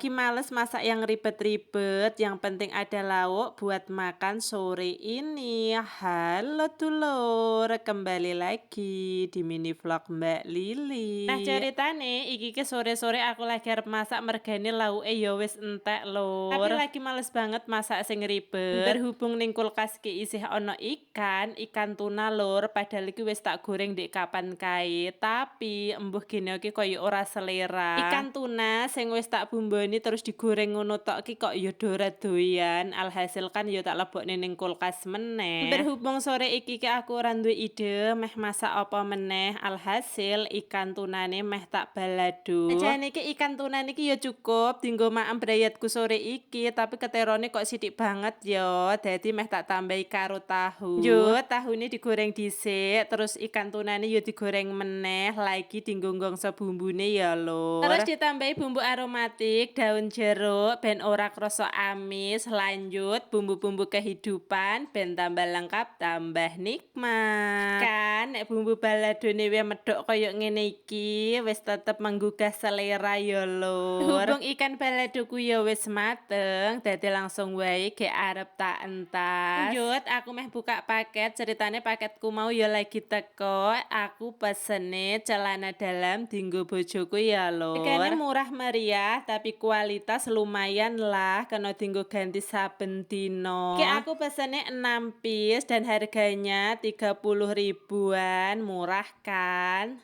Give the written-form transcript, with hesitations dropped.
Lagi males masak yang ribet-ribet, yang penting ada lauk buat makan sore ini. Halo dulur, kembali lagi di mini vlog Mbak Nah Lili. ceritane iki ke sore-sore aku lagi arep masak mergane lauke ya wis entek Tapi lur. lagi males banget masak sing ribet. Berhubung ning kulkas ki isih ana ikan tuna lur, padahal iki wis tak goreng dek kapan kae. Tapi embuh gene iki koyo ora selera. Ikan tuna sing wis tak bumboni terus digoreng ngono tok ki kok ya ora doyan. Alhasil kan ya tak lebokne ning kulkas meneh. Berhubung sore iki ki aku ora duwe ide meh masak apa meneh. Alhasil ikan tunane meh tak balado. Jane iki ikan tuna niki ya cukup dienggo maem brayatku sore iki, tapi keterone kok sithik banget ya. Dadi meh tak tambahi karo tahu. Yo, tahune digoreng dhisik, terus ikan tunane ya digoreng meneh, lagi dienggo nggongso bumbune ya, Lur. Terus ditambahi bumbu aromatik, daun jeruk ben ora krasa amis, lanjut bumbu-bumbu kehidupan ben tambah lengkap, tambah nikmat. Kan nek bumbu baladone we medhok koyo ngene iki wis tetep menggugah selera ya lur. Hubung ikan baladoku ya wis mateng, dadi langsung wae ge arep tak entas. Lanjut aku meh buka paket, ceritane paketku mau ya lagi teko. Aku pesene celana dalam dienggo bojoku ya lur. Regane murah meriah tapi kualitas lumayan lah, kena dienggo ganti saben dino. Ki aku pesene 6 piece dan harganya 30 ribuan, murah kan?